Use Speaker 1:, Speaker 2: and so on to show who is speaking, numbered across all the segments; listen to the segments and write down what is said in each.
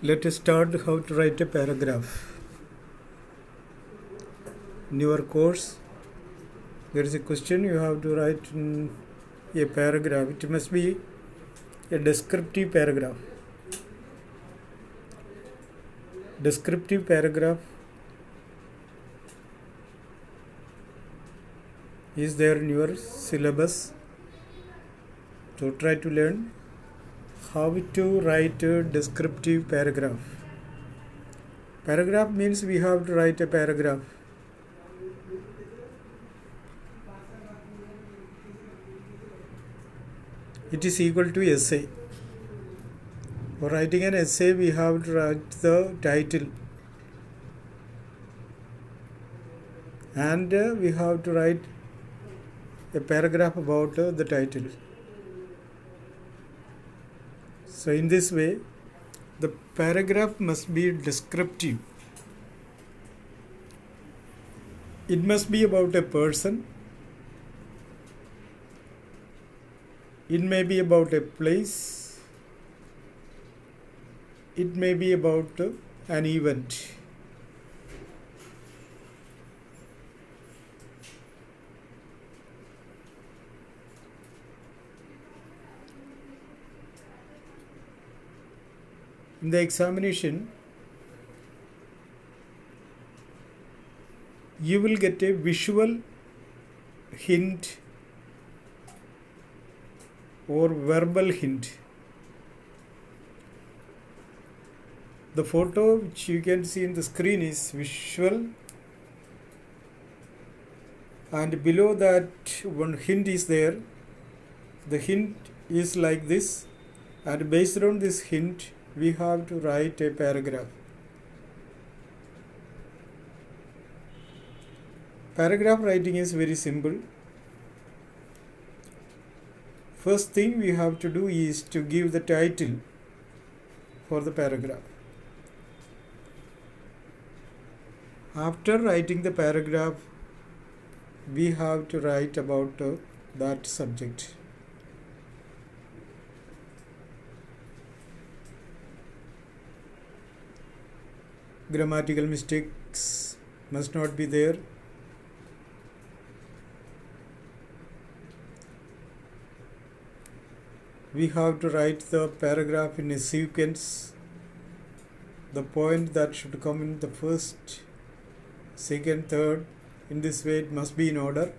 Speaker 1: Let us start how to write a paragraph. In your course, there is a question you have to write in a paragraph. It must be a descriptive paragraph. Descriptive paragraph is there in your syllabus. So try to learn how to write a descriptive paragraph. Paragraph means we have to write a paragraph. It is equal to essay. For writing an essay, we have to write the title, and we have to write a paragraph about the title. So in this way, the paragraph must be descriptive. It must be about a person. It may be about a place. It may be about an event. In the examination, you will get a visual hint or verbal hint. The photo which you can see in the screen is visual, and below that one hint is there. The hint is like this, and based on this hint we have to write a paragraph. Paragraph writing is very simple. First thing we have to do is to give the title for the paragraph. After writing the paragraph, we have to write about that subject. Grammatical mistakes must not be there. We have to write the paragraph in a sequence. The point that should come in the first, second, third. In this way it must be in order.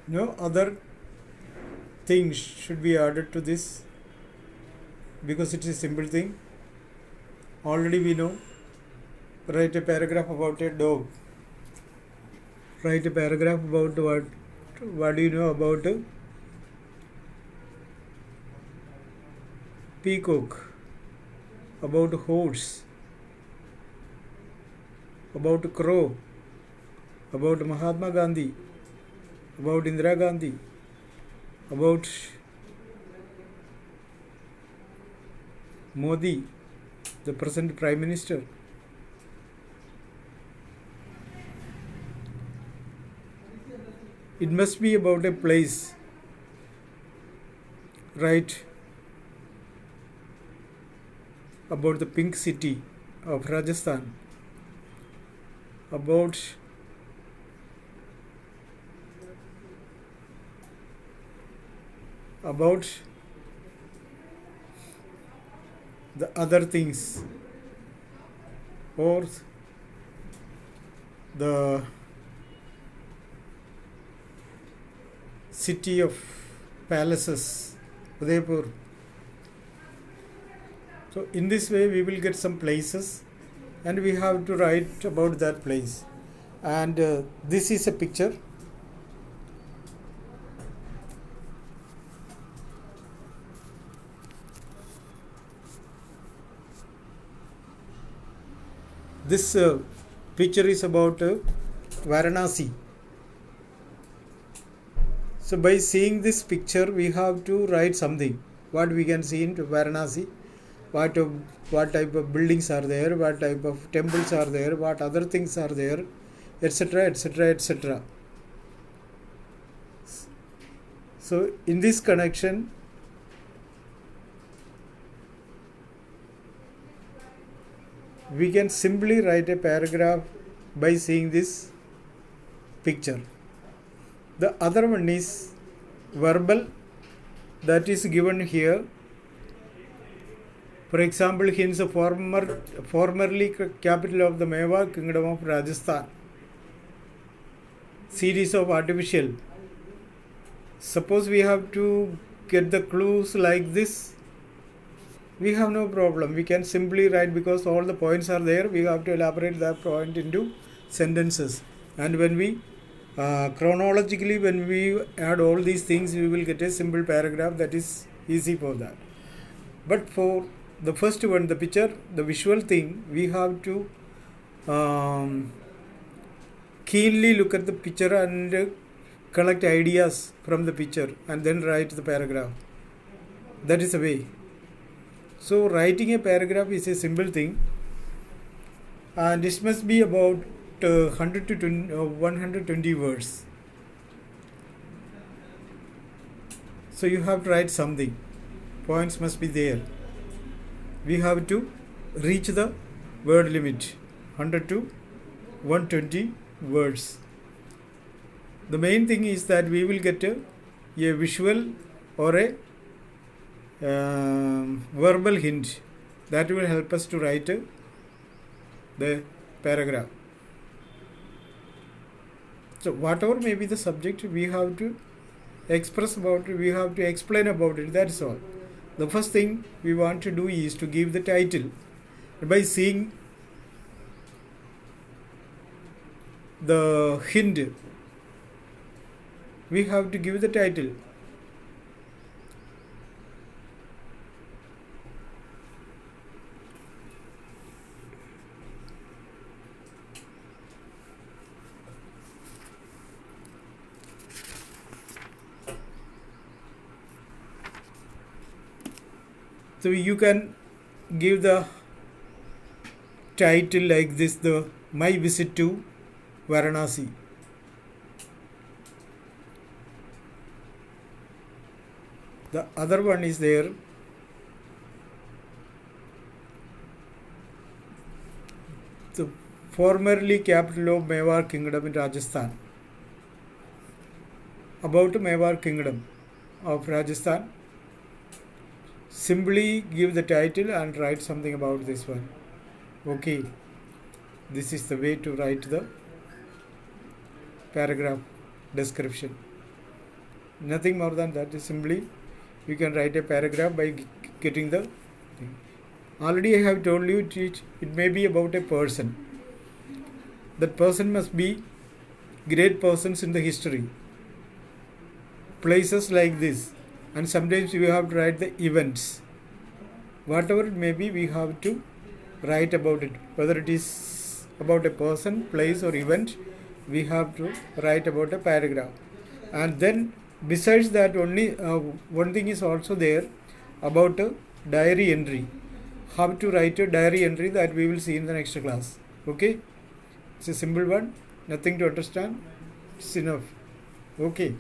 Speaker 1: No other things should be added to this, because it is a simple thing. Already we know. Write a paragraph about a dog. Write a paragraph about what? What do you know about a peacock? About a horse? About a crow? About Mahatma Gandhi? About Indira Gandhi? About Modi, the present Prime Minister? It must be about a place. Write about the pink city of Rajasthan. About the other things, or the city of palaces, Udaipur. So in this way we will get some places, and we have to write about that place. And this is a picture. This picture is about Varanasi. So by seeing this picture, we have to write something. What we can see in Varanasi, what type of buildings are there, what type of temples are there, what other things are there, etc., etc., etc. So in this connection, we can simply write a paragraph by seeing this picture. The other one is verbal, that is given here. For example, hence formerly capital of the Mewar Kingdom of Rajasthan. Series of artificial. Suppose we have to get the clues like this, we have no problem. We can simply write, because all the points are there. We have to elaborate that point into sentences. And when we chronologically, when we add all these things, we will get a simple paragraph that is easy for that. But for the first one, the picture, the visual thing, we have to keenly look at the picture and collect ideas from the picture and then write the paragraph. That is the way. So writing a paragraph is a simple thing, and this must be about 100 to 120 words. So you have to write something. Points must be there. We have to reach the word limit, 100 to 120 words. The main thing is that we will get a visual or a verbal hint that will help us to write the paragraph. So whatever may be the subject, we have to express about it, we have to explain about it, that's all. The first thing we want to do is to give the title. By seeing the hint, we have to give the title. So you can give the title like this, the My Visit to Varanasi. The other one is there. The formerly capital of Mewar Kingdom in Rajasthan. About Mewar Kingdom of Rajasthan. Simply give the title and write something about this one. Okay. This is the way to write the paragraph description. Nothing more than that. Simply you can write a paragraph by getting the thing. Already I have told you it may be about a person. That person must be great persons in the history. Places like this. And sometimes we have to write the events. Whatever it may be, we have to write about it. Whether it is about a person, place or event, we have to write about a paragraph. And then besides that, only one thing is also there about a diary entry. How to write a diary entry, that we will see in the next class. Okay? It's a simple one. Nothing to understand. It's enough. Okay.